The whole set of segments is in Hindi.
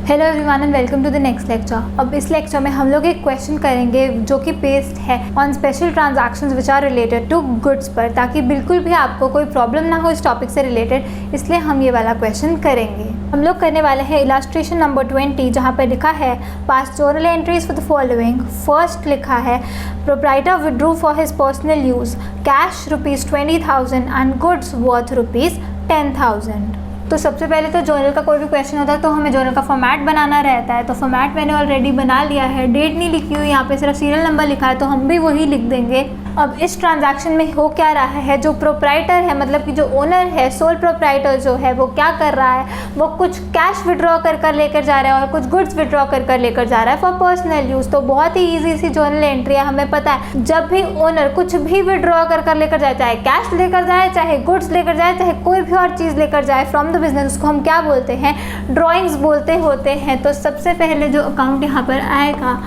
Hello everyone and welcome to the next lecture. अब इस लेक्चर में हम लोग एक क्वेश्चन करेंगे जो कि बेस्ड है on special transactions which are related to goods पर, ताकि बिल्कुल भी आपको कोई प्रॉब्लम ना हो इस टॉपिक से रिलेटेड, इसलिए हम ये वाला क्वेश्चन करेंगे। हम लोग करने वाले हैं इलस्ट्रेशन नंबर 20, जहाँ पर लिखा है पास journal entries for the following. First लिखा है proprietor withdrew for his personal use cash ₹20,000 and goods worth ₹10,000। तो सबसे पहले तो जर्नल का कोई भी क्वेश्चन होता है तो हमें जर्नल का फॉर्मेट बनाना रहता है। तो फॉर्मेट मैंने ऑलरेडी बना लिया है, डेट नहीं लिखी हुई, यहाँ पे सिर्फ सीरियल नंबर लिखा है तो हम भी वही लिख देंगे। अब इस ट्रांजैक्शन में हो क्या रहा है, जो प्रोप्राइटर है मतलब कि जो ओनर है, सोल प्रोप्राइटर जो है, वो क्या कर रहा है, वो कुछ कैश विड्रॉ कर लेकर जा रहा है और कुछ गुड्स विड्रॉ कर लेकर जा रहा है फॉर पर्सनल यूज़। तो बहुत ही ईजी सी जर्नल एंट्री है। हमें पता है जब भी ओनर कुछ भी विड्रॉ कर लेकर जाए, चाहे कैश लेकर जाए, चाहे गुड्स लेकर जाए, चाहे कोई भी और चीज़ लेकर जाए फ्रॉम द बिजनेस, उसको हम क्या बोलते हैं, ड्रॉइंग्स बोलते होते हैं। तो सबसे पहले जो अकाउंट यहाँ पर आएगा,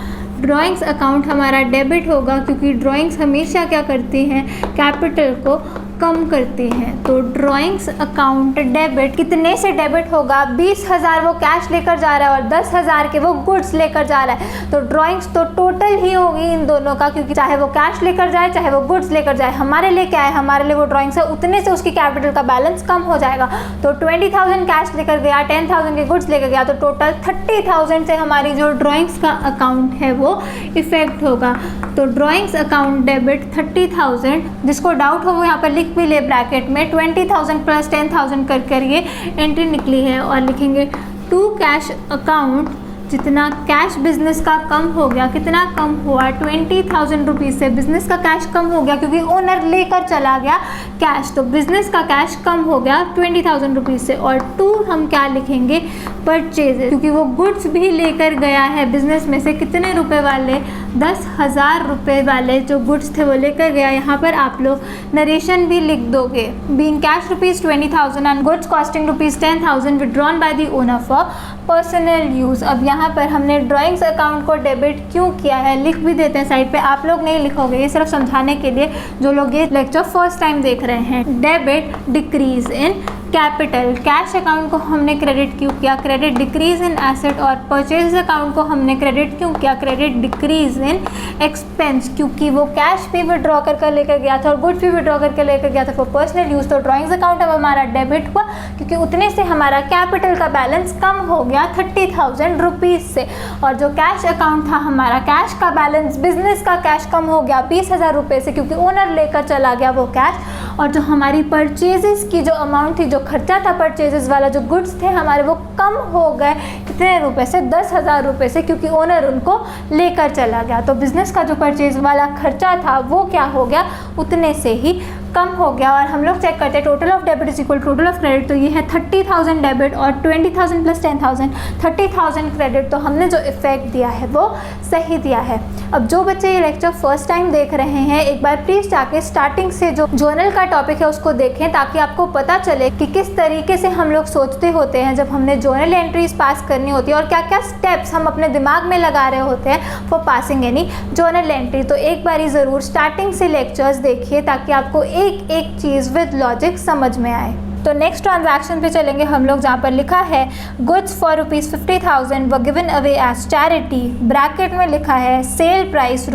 ड्राइंग्स अकाउंट हमारा डेबिट होगा, क्योंकि ड्राइंग्स हमेशा क्या करती हैं, कैपिटल को कम करती हैं। तो ड्राइंग्स अकाउंट डेबिट कितने से डेबिट होगा, 20,000 वो कैश लेकर जा रहा है और 10,000 के वो गुड्स लेकर जा रहा है। तो ड्राइंग्स तो टोटल ही होगी इन दोनों का, क्योंकि चाहे वो कैश लेकर जाए चाहे वो गुड्स लेकर जाए, हमारे लिए क्या है, हमारे लिए वो ड्राइंग्स है, उतने से उसकी कैपिटल का बैलेंस कम हो जाएगा। तो 20,000 कैश लेकर गया, 10,000 के गुड्स लेकर गया, तो टोटल 30,000 से हमारी जो ड्राइंग्स का अकाउंट है वो इफेक्ट होगा। तो ड्राइंग्स अकाउंट डेबिट 30,000, जिसको डाउट हो वो यहाँ पर भी ले ब्रैकेट में 20,000 प्लस 10,000 कर ये एंट्री निकली है, और लिखेंगे टू कैश अकाउंट, जितना कैश बिजनेस का कम हो गया, कितना कम हुआ, 20,000 रुपीज़ से बिजनेस का कैश कम हो गया क्योंकि ओनर लेकर चला गया कैश, तो बिजनेस का कैश कम हो गया 20,000 रुपीज़ से। और टू हम क्या लिखेंगे, परचेज, क्योंकि वो गुड्स भी लेकर गया है बिजनेस में से, कितने रुपए वाले, 10,000 रुपये वाले जो गुड्स थे वो लेकर गया। यहाँ पर आप लोग नरेशन भी लिख दोगे, being cash ₹20,000 and goods costing ₹10,000 withdrawn by the owner for personal use. अब यहाँ पर हमने ड्राइंग्स अकाउंट को डेबिट क्यों किया है, लिख भी देते हैं साइड पे, आप लोग नहीं लिखोगे, ये सिर्फ समझाने के लिए जो लोग ये लेक्चर फर्स्ट टाइम देख रहे हैं। Debit decrease in capital, cash account को हमने क्रेडिट क्यों किया, क्रेडिट डिक्रीज इन एसेट, और परचेज अकाउंट को हमने क्रेडिट क्यों किया, क्रेडिट डिक्रीज इन एक्सपेंस, क्योंकि वो कैश भी विड्रॉ कर लेकर गया था और गुड्स भी विड्रॉ करके लेकर गया था फॉर पर्सनल यूज़। तो ड्राइंग्स अकाउंट अब हमारा डेबिट हुआ क्योंकि उतने से हमारा कैपिटल का बैलेंस कम हो गया 30,000 रुपीज़ से। और जो कैश अकाउंट था हमारा, कैश का बैलेंस, बिजनेस का कैश कम हो गया 20,000 रुपये से, क्योंकि ओनर लेकर चला गया वो कैश। और जो हमारी परचेजेस की जो अमाउंट थी, जो खर्चा था परचेजेस वाला, जो गुड्स थे हमारे, वो कम हो गए कितने रुपए से, 10,000 रुपये से, क्योंकि ओनर उनको लेकर चला गया। तो बिजनेस का जो परचेज वाला खर्चा था वो क्या हो गया, उतने से ही कम हो गया। और हम लोग चेक करते हैं total of debit is equal total of credit. तो ये है 30,000 डेबिट और 20,000 प्लस 10,000, 30,000 क्रेडिट। तो हमने जो इफेक्ट दिया है वो सही दिया है। अब जो बच्चे ये लेक्चर फर्स्ट टाइम देख रहे हैं, एक बार प्लीज़ जाके स्टार्टिंग से जो जर्नल का टॉपिक है उसको देखें, ताकि आपको पता चले कि किस तरीके से हम लोग सोचते होते हैं जब हमने जर्नल एंट्रीज पास करनी होती है, और क्या क्या स्टेप्स हम अपने दिमाग में लगा रहे होते हैं for passing any journal entry. तो एक बारी ज़रूर स्टार्टिंग से लेक्चर्स देखिए, ताकि आपको एक एक चीज़ विद लॉजिक समझ में आए। तो नेक्स्ट ट्रांजैक्शन पे चलेंगे हम लोग, जहाँ पर लिखा है goods for ₹50,000 were given away as charity, bracket में लिखा है सेल प्राइस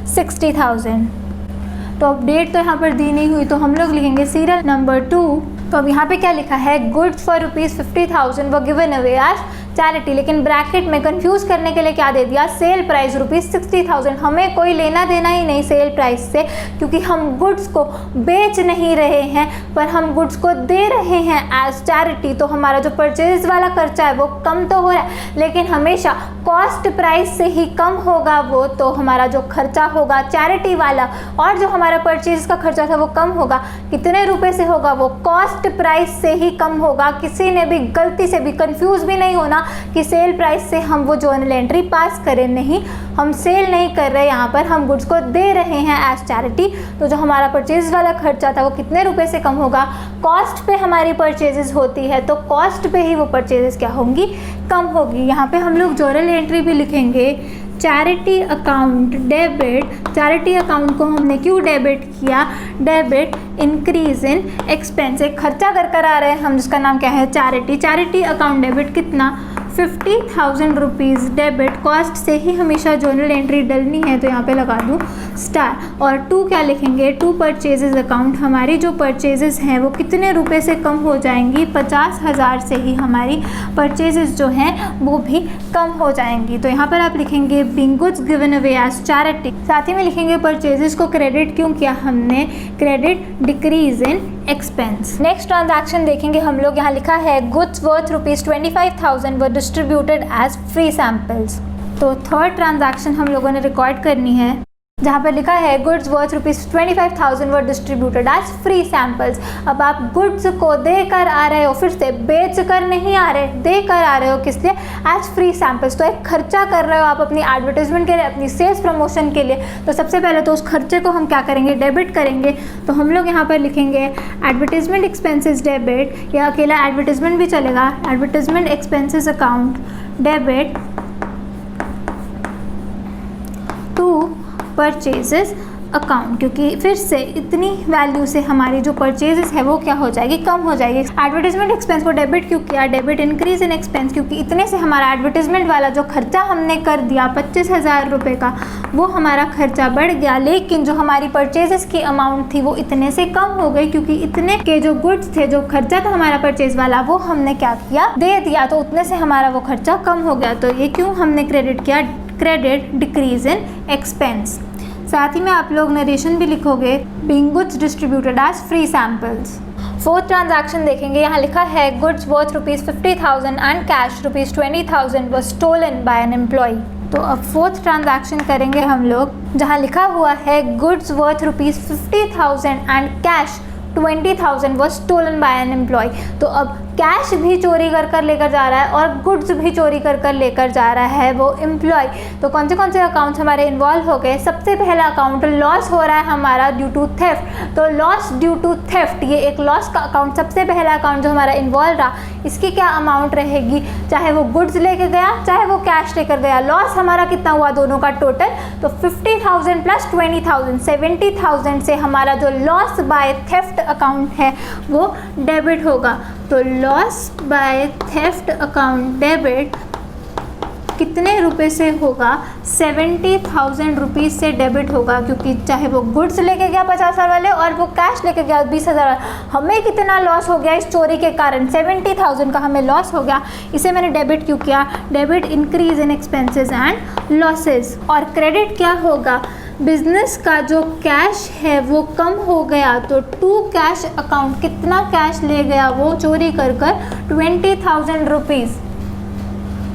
₹60,000। तो अब डेट तो यहाँ पर दी नहीं हुई, तो हम लोग लिखेंगे सीरियल नंबर 2। तो अब यहाँ पे क्या लिखा है, goods for ₹50,000 were given away as charity, लेकिन ब्रैकेट में कंफ्यूज करने के लिए क्या दे दिया, सेल प्राइस ₹60,000। हमें कोई लेना देना ही नहीं सेल प्राइस से, क्योंकि हम गुड्स को बेच नहीं रहे हैं, पर हम गुड्स को दे रहे हैं एज चैरिटी। तो हमारा जो परचेज वाला खर्चा है वो कम तो हो रहा है, लेकिन हमेशा कॉस्ट प्राइस से ही कम होगा वो। तो हमारा जो खर्चा होगा चैरिटी वाला, और जो हमारा परचेज का खर्चा था वो कम होगा, कितने रुपए से होगा, वो कॉस्ट प्राइस से ही कम होगा। किसी ने भी गलती से भी कंफ्यूज भी नहीं होना कि सेल प्राइस से हम वो जर्नल एंट्री पास करें, नहीं, हम सेल नहीं कर रहे, यहाँ पर हम गुड्स को दे रहे हैं एज चैरिटी। तो जो हमारा परचेज वाला खर्चा था वो कितने रुपए से कम होगा, कॉस्ट पे हमारी परचेजेस होती है, तो कॉस्ट पे ही वो परचेजेस क्या होंगी, कम होगी। यहाँ पे हम लोग जर्नल एंट्री भी लिखेंगे charity account debit. Charity account को हमने क्यों डेबिट किया, डेबिट इंक्रीज इन एक्सपेंस, एक खर्चा कर आ रहे हैं हम जिसका नाम क्या है चैरिटी। चैरिटी अकाउंट डेबिट कितना 50,000 रुपीज़ डेबिट, कॉस्ट से ही हमेशा जर्नल एंट्री डलनी है तो यहाँ पे लगा दूँ स्टार। और 2 क्या लिखेंगे, 2 परचेजेस अकाउंट, हमारी जो परचेजेस हैं वो कितने रुपए से कम हो जाएंगी, 50,000 से ही हमारी परचेजेस जो हैं वो भी कम हो जाएंगी। तो यहाँ पर आप लिखेंगे being goods given away as charity. साथ ही में लिखेंगे परचेजेस को क्रेडिट क्यों किया हमने, credit decrease in expense. Next transaction देखेंगे हम लोग, यहाँ लिखा है goods worth ₹25,000 were distributed as free samples. तो थर्ड ट्रांजैक्शन हम लोगों ने रिकॉर्ड करनी है जहाँ पर लिखा है goods worth ₹25,000 were distributed as free samples. अब आप गुड्स को देकर आ रहे हो, फिर से बेच कर नहीं आ रहे, देकर आ रहे हो, किस लिए, एज फ्री सैम्पल्स। तो एक खर्चा कर रहे हो आप अपनी एडवर्टाइजमेंट के लिए, अपनी सेल्स प्रमोशन के लिए। तो सबसे पहले तो उस खर्चे को हम क्या करेंगे, डेबिट करेंगे। तो हम लोग यहाँ पर लिखेंगे एडवर्टाइजमेंट एक्सपेंसेस डेबिट, या अकेला एडवर्टाइजमेंट भी चलेगा, advertisement expenses account debit to purchases account, क्योंकि फिर से इतनी वैल्यू से हमारी जो परचेजेस है वो क्या हो जाएगी, कम हो जाएगी। एडवर्टाइजमेंट एक्सपेंस को डेबिट क्यों किया, डेबिट इंक्रीज इन एक्सपेंस, क्योंकि इतने से हमारा एडवर्टाइजमेंट वाला जो खर्चा हमने कर दिया 25,000 रुपये का, वो हमारा खर्चा बढ़ गया, लेकिन जो हमारी परचेजेस की अमाउंट थी वो इतने से कम हो गई, क्योंकि इतने के जो गुड्स थे, जो खर्चा था हमारा परचेज वाला, वो हमने क्या किया, दे दिया, तो उतने से हमारा वो खर्चा कम हो गया। तो ये क्यों हमने क्रेडिट किया, क्रेडिट डिक्रीज इन एक्सपेंस। साथ ही में आप लोग नरेशन भी लिखोगे being goods distributed as free samples. Fourth transaction देखेंगे, यहाँ लिखा है goods worth ₹50,000 and cash ₹20,000 was stolen by an employee. तो अब फोर्थ ट्रांजैक्शन करेंगे हम लोग, जहाँ लिखा हुआ है goods worth ₹50,000 and cash 20,000 was stolen by an employee. तो अब कैश भी चोरी कर लेकर जा रहा है और गुड्स भी चोरी कर लेकर जा रहा है वो एम्प्लॉय। तो कौन से अकाउंट्स हमारे इन्वॉल्व हो गए, सबसे पहला अकाउंट लॉस हो रहा है हमारा ड्यू टू थेफ्ट। तो लॉस ड्यू टू थेफ्ट, ये एक लॉस का अकाउंट, सबसे पहला अकाउंट जो हमारा इन्वॉल्व रहा, इसकी क्या अमाउंट रहेगी, चाहे वो गुड्स लेके गया चाहे वो कैश लेकर गया, लॉस हमारा कितना हुआ दोनों का टोटल, तो 50,000 प्लस 20,000 70,000 से हमारा जो लॉस बाय थेफ्ट अकाउंट है वो डेबिट होगा। तो loss by theft account debit कितने रुपए से होगा, 70,000 रुपीज़ से डेबिट होगा, क्योंकि चाहे वो गुड्स लेके गया 50,000 वाले और वो कैश लेके गया 20,000, हमें कितना लॉस हो गया इस चोरी के कारण, 70,000 का हमें लॉस हो गया। इसे मैंने डेबिट क्यों किया, debit increase in expenses and losses. और क्रेडिट क्या होगा, बिजनेस का जो कैश है वो कम हो गया, तो टू कैश अकाउंट, कितना कैश ले गया वो चोरी कर 20,000 रुपीज़।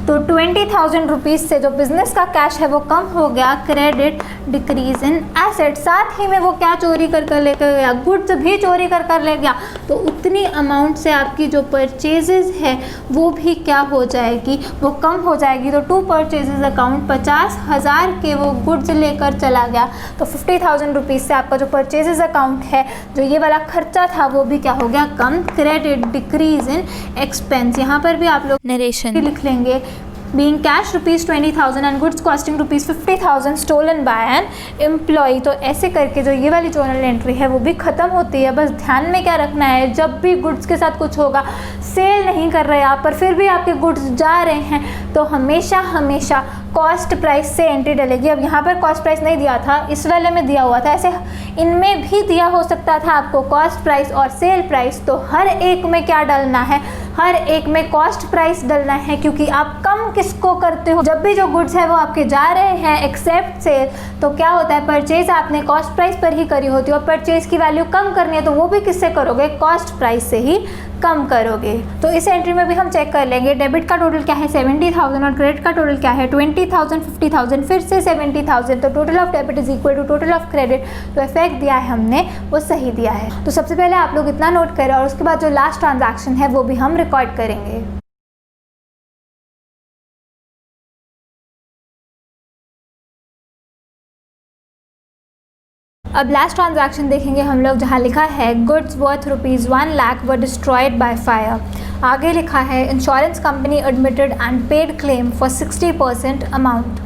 तो 20,000 रुपीज़ से जो बिजनेस का कैश है वो कम हो गया, क्रेडिट डिक्रीज इन एसेट। साथ ही में वो क्या चोरी कर लेकर गया, गुड्स भी चोरी कर ले गया, तो उतनी अमाउंट से आपकी जो परचेजेस है वो भी क्या हो जाएगी, वो कम हो जाएगी। तो टू परचेजेस अकाउंट 50,000 के वो गुड्स लेकर चला गया, तो 50,000 रुपीज़ से आपका जो परचेजेस अकाउंट है, जो ये वाला खर्चा था वो भी क्या हो गया, कम, क्रेडिट डिक्रीज इन एक्सपेंस। यहाँ पर भी आप लोग नरेशन लिख लेंगे being cash ₹20,000 and goods costing ₹50,000 stolen by an employee. तो ऐसे करके जो ये वाली जर्नल एंट्री है वो भी ख़त्म होती है। बस ध्यान में क्या रखना है, जब भी गुड्स के साथ कुछ होगा, सेल नहीं कर रहे आप पर फिर भी आपके गुड्स जा रहे हैं, तो हमेशा कॉस्ट प्राइस से एंट्री डलेगी। अब यहाँ पर कॉस्ट प्राइस नहीं दिया था, इस वाले में दिया हुआ था, ऐसे इनमें भी दिया हो सकता था आपको कॉस्ट प्राइस और सेल प्राइस। तो हर एक में क्या डलना है, हर एक में कॉस्ट प्राइस डलना है, क्योंकि आप कम किसको करते हो, जब भी जो गुड्स है वो आपके जा रहे हैं एक्सेप्ट सेल, तो क्या होता है, परचेज आपने कॉस्ट प्राइस पर ही करी होती है और परचेज की वैल्यू कम करनी है तो वो भी किससे करोगे, कॉस्ट प्राइस से ही कम करोगे। तो इस एंट्री में भी हम चेक कर लेंगे डेबिट का टोटल क्या है 70,000 और क्रेडिट का टोटल क्या है 20,000 50,000 फिर से 70,000। तो total of debit is equal to total of credit. तो इफेक्ट दिया है हमने वो सही दिया है। तो सबसे पहले आप लोग इतना नोट करें और उसके बाद जो लास्ट ट्रांजैक्शन है वो भी हम रिकॉर्ड करेंगे। अब लास्ट ट्रांजैक्शन देखेंगे हम लोग, जहाँ लिखा है goods worth ₹1 lakh were destroyed by fire. आगे लिखा है insurance company admitted and paid claim for 60% amount.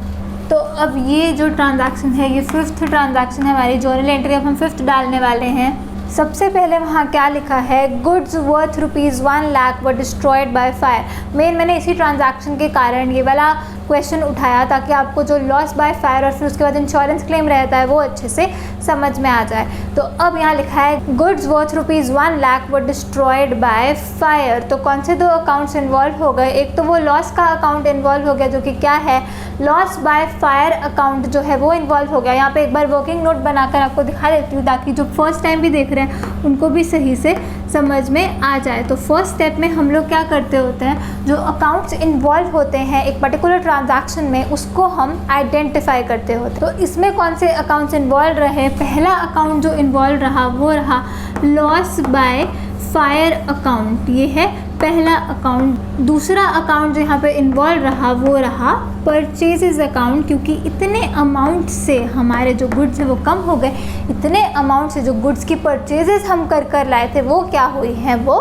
तो अब ये जो ट्रांजैक्शन है ये फिफ्थ ट्रांजैक्शन है हमारी जर्नल एंट्री। अब हम फिफ्थ डालने वाले हैं। सबसे पहले वहाँ क्या लिखा है, goods worth ₹1 lakh were destroyed by fire. मैंने इसी ट्रांजैक्शन के कारण ये वाला क्वेश्चन उठाया ताकि आपको जो लॉस बाय फायर और फिर उसके बाद इंश्योरेंस क्लेम रहता है वो अच्छे से समझ में आ जाए। तो अब यहाँ लिखा है goods worth ₹1 lakh were destroyed by fire. तो कौन से दो अकाउंट्स इन्वॉल्व हो गए, एक तो वो लॉस का अकाउंट इन्वॉल्व हो गया जो कि क्या है, लॉस बाय फायर अकाउंट जो है वो इन्वॉल्व हो गया। यहाँ पे एक बार वर्किंग नोट बनाकर आपको दिखा देती हूँ ताकि जो फर्स्ट टाइम भी देख रहे हैं उनको भी सही से समझ में आ जाए। तो फर्स्ट स्टेप में हम लोग क्या करते होते हैं, जो अकाउंट्स इन्वॉल्व होते हैं एक पर्टिकुलर ट्रांजैक्शन में उसको हम आइडेंटिफाई करते होते हैं। तो इसमें कौन से अकाउंट्स इन्वॉल्व रहे, पहला अकाउंट जो इन्वॉल्व रहा वो रहा लॉस बाय फायर अकाउंट, ये है पहला अकाउंट। दूसरा अकाउंट जो यहाँ पे इन्वॉल्व रहा वो रहा परचेजेस अकाउंट, क्योंकि इतने अमाउंट से हमारे जो गुड्स है वो कम हो गए, इतने अमाउंट से जो गुड्स की परचेजेस हम कर लाए थे वो क्या हुई हैं, वो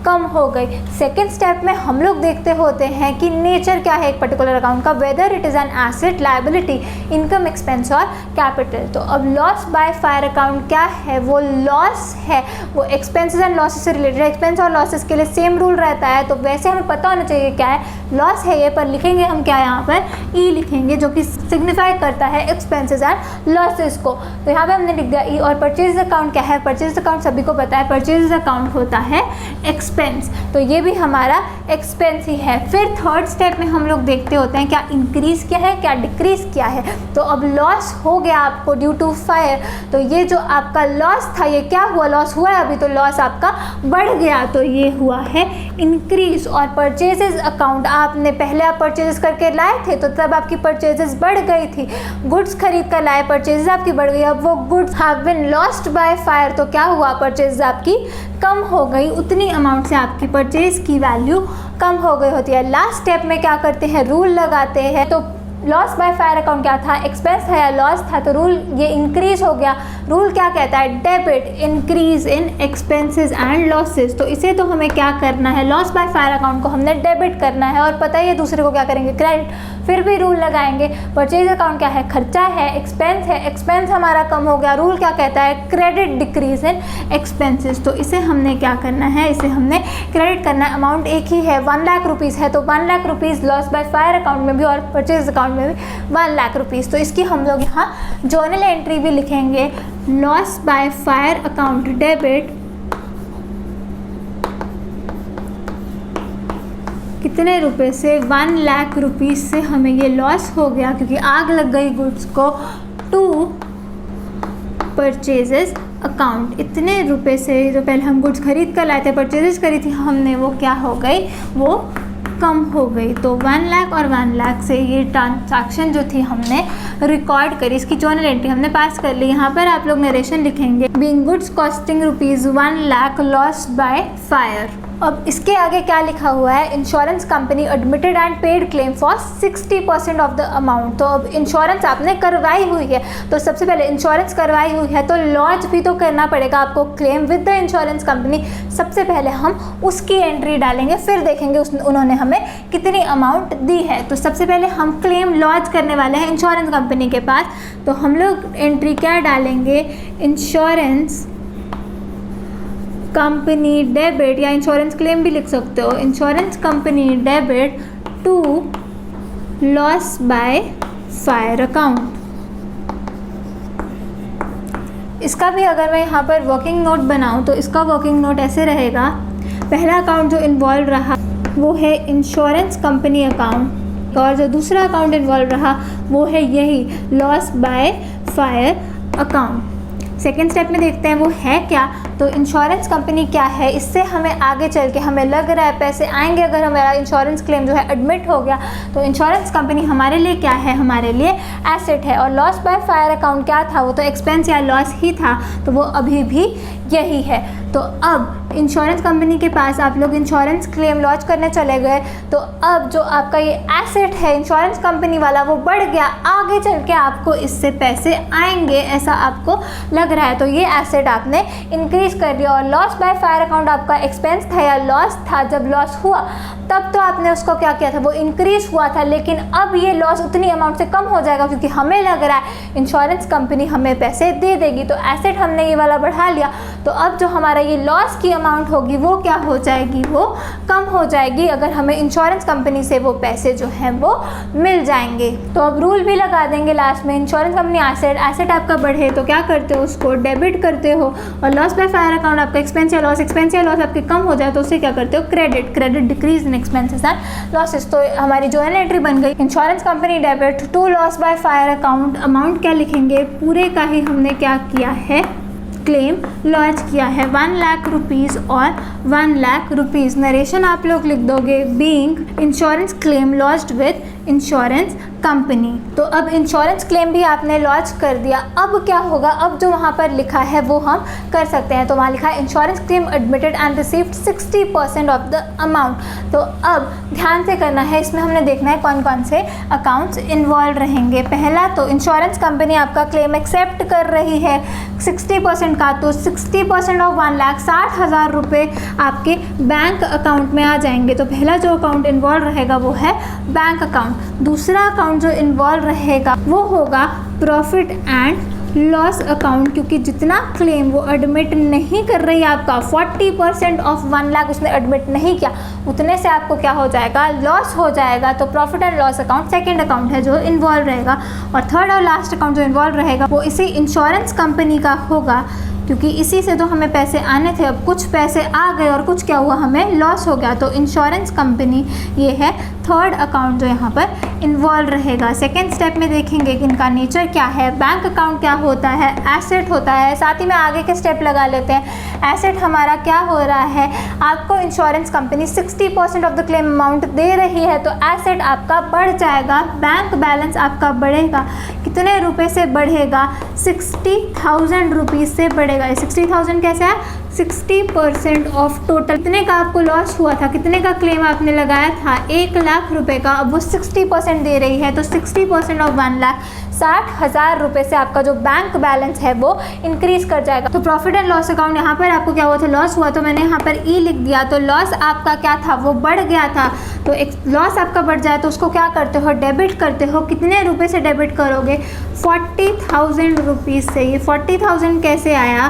कम हो गई। सेकेंड स्टेप में हम लोग देखते होते हैं कि नेचर क्या है एक पर्टिकुलर अकाउंट का, whether it is an asset, liability, income, expense और कैपिटल। तो अब लॉस बाय फायर अकाउंट क्या है, वो लॉस है, वो एक्सपेंसेस एंड लॉसेस से रिलेटेड। एक्सपेंस और लॉसेस के लिए सेम रूल रहता है, तो वैसे हमें पता होना चाहिए क्या है, लॉस है ये, पर लिखेंगे हम क्या यहाँ पर ई लिखेंगे जो कि सिग्निफाई करता है एक्सपेंसेस एंड लॉसेस को। तो यहाँ पे हमने लिख दिया ई। और परचेज अकाउंट क्या है, परचेज अकाउंट सभी को पता है, परचेज अकाउंट होता है एक्सपेंस, तो ये भी हमारा एक्सपेंस ही है। फिर थर्ड स्टेप में हम लोग देखते होते हैं क्या इंक्रीज क्या है, क्या डिक्रीज क्या है। तो अब लॉस हो गया आपको ड्यू टू फायर, तो ये जो आपका लॉस था ये क्या हुआ, लॉस हुआ है अभी, तो लॉस आपका बढ़ गया, तो ये हुआ है इंक्रीज। और परचेजेस अकाउंट आपने पहले आप परचेजेस करके लाए थे तो तब आपकी परचेजेस बढ़ गई थी, गुड्स खरीद कर लाए, परचेजेस आपकी बढ़ गई, अब वो goods have been lost by fire, तो क्या हुआ, परचेजेस आपकी कम हो गई, उतनी अमाउंट से आपकी परचेज की वैल्यू कम हो गई होती है। लास्ट स्टेप में क्या करते हैं, रूल लगाते हैं। तो लॉस बाय फायर अकाउंट क्या था, एक्सपेंस था या लॉस था, तो रूल ये इंक्रीज हो गया। रूल क्या कहता है, debit increase in expenses and losses. तो इसे तो हमें क्या करना है, लॉस बाय फायर अकाउंट को हमने डेबिट करना है, और पता ही है दूसरे को क्या करेंगे, क्रेडिट। फिर भी रूल लगाएंगे, परचेज अकाउंट क्या है, खर्चा है, एक्सपेंस है, एक्सपेंस हमारा कम हो गया, रूल क्या कहता है, क्रेडिट डिक्रीज इन एक्सपेंसेस। तो इसे हमने क्या करना है, इसे हमने क्रेडिट करना है। अमाउंट एक ही है, 1 लाख रुपीज़ है, तो 1 lakh rupees loss by fire account में भी और परचेज अकाउंट में भी 1 लाख रुपीज़। तो इसकी हम लोग यहाँ जर्नल एंट्री भी लिखेंगे, loss by fire account debit कितने रुपए से, 1 लाख रुपीज़ से हमें ये लॉस हो गया क्योंकि आग लग गई गुड्स को, टू परचेजेस अकाउंट, इतने रुपए से जो पहले हम गुड्स खरीद कर लाए थे, परचेजेस करी थी हमने, वो क्या हो गई, वो कम हो गई। तो 1 लाख और 1 लाख से ये ट्रांजैक्शन जो थी हमने रिकॉर्ड करी, इसकी जर्नल एंट्री हमने पास कर ली। यहाँ पर आप लोग नरेशन लिखेंगे, being goods costing ₹1 lakh lost by fire. अब इसके आगे क्या लिखा हुआ है, insurance company admitted and paid claim for 60% of the amount. तो अब इंश्योरेंस आपने करवाई हुई है, तो सबसे पहले इंश्योरेंस करवाई हुई है तो लॉन्च भी तो करना पड़ेगा आपको, claim with the insurance company. सबसे पहले हम उसकी एंट्री डालेंगे, फिर देखेंगे उन्होंने हमें कितनी अमाउंट दी है। तो सबसे पहले हम क्लेम लॉन्च करने वाले हैं इंश्योरेंस कंपनी के पास, तो हम लोग एंट्री क्या डालेंगे, इंश्योरेंस कंपनी डेबिट, या इंश्योरेंस क्लेम भी लिख सकते हो, insurance company debit to loss by fire account. इसका भी अगर मैं यहाँ पर वर्किंग नोट बनाऊँ तो इसका वर्किंग नोट ऐसे रहेगा, पहला अकाउंट जो इन्वॉल्व रहा वो है इंश्योरेंस कंपनी अकाउंट, और जो दूसरा अकाउंट इन्वॉल्व रहा वो है यही loss by fire account. Second step में देखते हैं वो है क्या, तो इंश्योरेंस कंपनी क्या है, इससे हमें आगे चल के हमें लग रहा है पैसे आएंगे अगर हमारा इंश्योरेंस क्लेम जो है एडमिट हो गया। तो इंश्योरेंस कंपनी हमारे लिए क्या है, हमारे लिए एसेट है। और लॉस बाय फायर अकाउंट क्या था, वो तो एक्सपेंस या लॉस ही था, तो वो अभी भी यही है। तो अब इंश्योरेंस कंपनी के पास आप लोग इंश्योरेंस क्लेम लॉन्च करने चले गए, तो अब जो आपका ये एसेट है इंश्योरेंस कंपनी वाला वो बढ़ गया, आगे चल के आपको इससे पैसे आएंगे ऐसा आपको लग रहा है, तो ये एसेट आपने इंक्रीज कर दिया। और लॉस बाय फायर अकाउंट आपका एक्सपेंस था या लॉस था, जब लॉस हुआ तब तो आपने उसको क्या किया था, वो इंक्रीज हुआ था, लेकिन अब ये लॉस उतनी अमाउंट से कम हो जाएगा क्योंकि हमें लग रहा है इंश्योरेंस कंपनी हमें पैसे दे देगी। तो एसेट हमने ये वाला बढ़ा लिया, तो अब जो हमारा ये लॉस की अमाउंट होगी वो क्या हो जाएगी, वो कम हो जाएगी अगर हमें इंश्योरेंस कंपनी से वो पैसे जो हैं वो मिल जाएंगे। तो अब रूल भी लगा देंगे लास्ट में, इंश्योरेंस कंपनी एसेट आपका बढ़े तो क्या करते हो, उसको डेबिट करते हो, और लॉस बाय फायर अकाउंट आपका एक्सपेंस या लॉस आपके कम हो जाए तो उससे क्या करते हो, credit decrease in expenses and losses. तो हमारी जो है एंट्री बन गई, insurance company debit to loss by fire account. Amount क्या लिखेंगे, पूरे का ही हमने क्या किया है, क्लेम लॉन्च किया है 1 लाख रुपीज़ और 1 लाख रुपीज़। नरेशन आप लोग लिख दोगे, being insurance claim launched with insurance company. तो अब इंश्योरेंस क्लेम भी आपने लॉन्च कर दिया, अब क्या होगा, अब जो वहाँ पर लिखा है वो हम कर सकते हैं। तो वहाँ लिखा है insurance claim admitted and received 60% of the amount. तो अब ध्यान से करना है, इसमें हमने देखना है कौन कौन से अकाउंट्स इन्वॉल्व रहेंगे। पहला तो इंश्योरेंस कंपनी आपका क्लेम एक्सेप्ट कर रही है 60% का, तो 60% ऑफ 1 लाख 60,000 रुपये आपके बैंक अकाउंट में आ जाएंगे। तो पहला जो अकाउंट इन्वॉल्व रहेगा वो है बैंक अकाउंट। दूसरा अकाउंट जो इन्वॉल्व रहेगा वो होगा प्रॉफिट एंड लॉस अकाउंट, क्योंकि जितना क्लेम वो एडमिट नहीं कर रही है आपका 40% ऑफ 1 लाख उसने एडमिट नहीं किया, उतने से आपको क्या हो जाएगा, लॉस हो जाएगा। तो profit and loss account second account है जो इन्वॉल्व रहेगा। और थर्ड और लास्ट अकाउंट जो इन्वॉल्व रहेगा वो इसी इंश्योरेंस कंपनी का होगा, क्योंकि इसी से तो हमें पैसे आने थे, अब कुछ पैसे आ गए और कुछ क्या हुआ, हमें लॉस हो गया। तो इंश्योरेंस कंपनी ये है थर्ड अकाउंट जो यहाँ पर इन्वॉल्व रहेगा। सेकेंड स्टेप में देखेंगे कि इनका नेचर क्या है। बैंक अकाउंट क्या होता है, एसेट होता है। साथ ही में आगे के स्टेप लगा लेते हैं। एसेट हमारा क्या हो रहा है, आपको insurance company 60% of the claim amount दे रही है, तो एसेट आपका बढ़ जाएगा, बैंक बैलेंस आपका बढ़ेगा। कितने रुपए से बढ़ेगा, 60,000 रुपीज़ से बढ़ेगा। 60,000 कैसे है, 60% ऑफ टोटल। कितने का आपको लॉस हुआ था, कितने का क्लेम आपने लगाया था, 1 लाख रुपए का, अब वो 60% दे रही है, तो 60% ऑफ 1 लाख 60,000 रुपये से आपका जो बैंक बैलेंस है वो इंक्रीज कर जाएगा। तो प्रॉफिट एंड लॉस अकाउंट यहाँ पर आपको क्या हुआ था, लॉस हुआ, तो मैंने यहाँ पर ई लिख दिया। तो लॉस आपका क्या था, वो बढ़ गया था। तो एक लॉस आपका बढ़ जाए तो उसको क्या करते हो, डेबिट करते हो। कितने रुपए से डेबिट करोगे, 40,000 रुपीज़ से। ये 40,000 कैसे आया,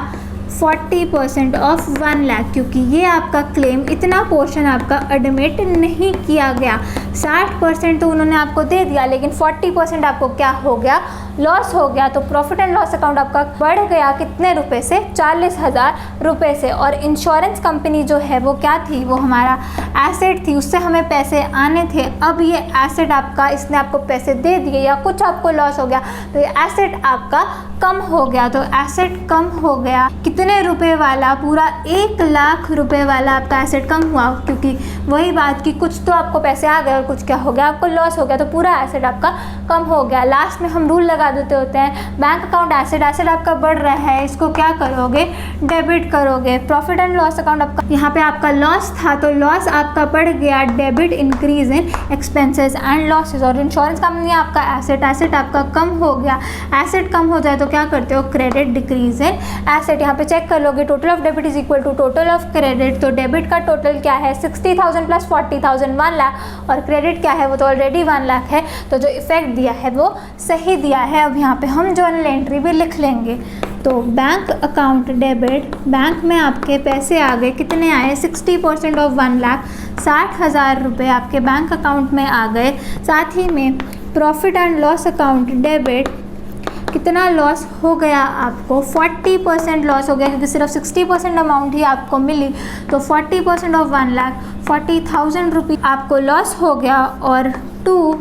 40% ऑफ 1 लाख, क्योंकि ये आपका क्लेम इतना पोर्शन आपका एडमिट नहीं किया गया। 60% तो उन्होंने आपको दे दिया, लेकिन 40% आपको क्या हो गया, लॉस हो गया। तो प्रॉफिट एंड लॉस अकाउंट आपका बढ़ गया कितने रुपए से, 40,000 रुपये से। और इंश्योरेंस कंपनी जो है वो क्या थी, वो हमारा एसेट थी, उससे हमें पैसे आने थे। अब ये एसेट आपका, इसने आपको पैसे दे दिए या कुछ आपको लॉस हो गया, तो ये एसेट आपका कम हो गया। तो एसेट कम हो गया कितने रुपए वाला, पूरा 1 लाख रुपए वाला आपका एसेट कम हुआ, क्योंकि वही बात कि कुछ तो आपको पैसे आ गए और कुछ क्या हो गया, आपको लॉस हो गया। तो पूरा एसेट आपका कम हो गया। लास्ट में हम रूल लगा देते होते हैं, बैंक अकाउंट एसेट आपका बढ़ रहा है, इसको क्या करोगे, डेबिट करोगे। प्रॉफिट एंड लॉस अकाउंट आपका, यहाँ पे आपका लॉस था तो लॉस आपका बढ़ गया, debit increase in expenses and losses. और इंश्योरेंस कंपनी आपका एसेट आपका कम हो गया। एसेट कम हो जाए तो क्या करते हो, क्रेडिट डिक्रीज इन एसेट। यहाँ पे चेक कर लोगे, total of debit is equal to total of credit. तो डेबिट का टोटल क्या है, 60,000 प्लस 40,000 1 लाख, और क्रेडिट क्या है, वो तो ऑलरेडी 1 लाख है। तो जो इफेक्ट दिया है वो सही दिया है। अब यहाँ पे हम जर्नल एंट्री भी लिख लेंगे। तो बैंक अकाउंट डेबिट, बैंक में आपके पैसे आ गए, कितने आए, 60% ऑफ 1 लाख 60,000 रुपये आपके बैंक अकाउंट में आ गए। साथ ही में profit and loss account debit, कितना लॉस हो गया आपको, 40% लॉस हो गया, क्योंकि सिर्फ 60% अमाउंट ही आपको मिली। तो 40% ऑफ 1 लाख 40,000 रुपये आपको लॉस हो गया। और 2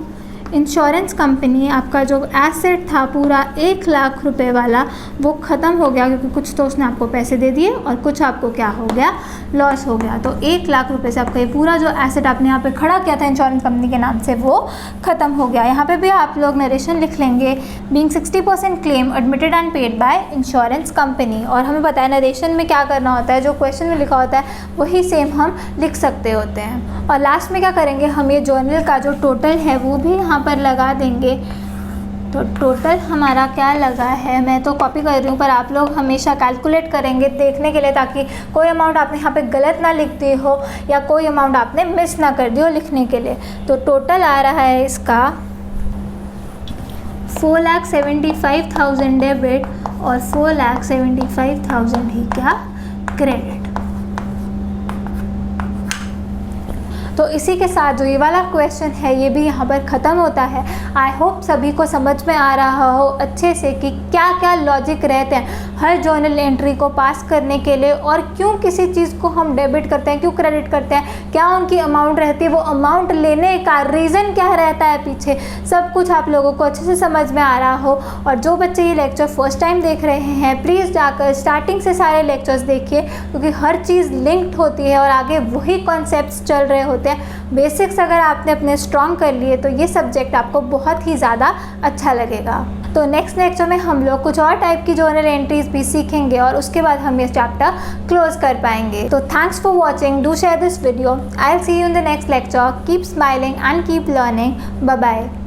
इंश्योरेंस कंपनी, आपका जो एसेट था पूरा 1 लाख रुपए वाला, वो ख़त्म हो गया, क्योंकि कुछ तो उसने आपको पैसे दे दिए और कुछ आपको क्या हो गया, लॉस हो गया। तो 1 लाख रुपए से आपका ये पूरा जो एसेट आपने यहाँ पे खड़ा किया था इंश्योरेंस कंपनी के नाम से, वो ख़त्म हो गया। यहाँ पे भी आप लोग नरेशन लिख लेंगे, being 60% claim admitted and paid by insurance company. और हमें पता है नरेशन में क्या करना होता है, जो क्वेश्चन में लिखा होता है वही सेम हम लिख सकते होते हैं। और लास्ट में क्या करेंगे, हम ये जर्नल का जो टोटल है वो भी यहाँ पर लगा देंगे। तो टोटल हमारा क्या लगा है, मैं तो कॉपी कर रही हूँ पर आप लोग हमेशा कैलकुलेट करेंगे देखने के लिए, ताकि कोई अमाउंट आपने यहाँ पे गलत ना लिख दी हो या कोई अमाउंट आपने मिस ना कर दी हो लिखने के लिए। तो टोटल आ रहा है इसका 4,75,000 डेबिट और 4,75,000 ही क्या क्रेडिट। तो इसी के साथ जो ये वाला क्वेश्चन है ये भी यहाँ पर ख़त्म होता है। आई होप सभी को समझ में आ रहा हो अच्छे से कि क्या क्या लॉजिक रहते हैं हर जर्नल एंट्री को पास करने के लिए, और क्यों किसी चीज़ को हम डेबिट करते हैं, क्यों क्रेडिट करते हैं, क्या उनकी अमाउंट रहती है, वो अमाउंट लेने का रीज़न क्या रहता है पीछे, सब कुछ आप लोगों को अच्छे से समझ में आ रहा हो। और जो बच्चे ये लेक्चर फर्स्ट टाइम देख रहे हैं प्लीज़ जाकर स्टार्टिंग से सारे लेक्चर्स देखिए, क्योंकि हर चीज़ लिंक्ड होती है और आगे वही कॉन्सेप्ट्स चल रहे होते हैं। बेसिक्स अगर आपने अपने स्ट्रॉन्ग कर लिए तो ये सब्जेक्ट आपको बहुत ही ज़्यादा अच्छा लगेगा। तो नेक्स्ट लेक्चर में हम लोग कुछ और टाइप की जर्नल एंट्रीज भी सीखेंगे और उसके बाद हम ये चैप्टर क्लोज कर पाएंगे। तो thanks for watching, do share this video, I will see you in the next lecture, keep smiling and keep learning, bye bye.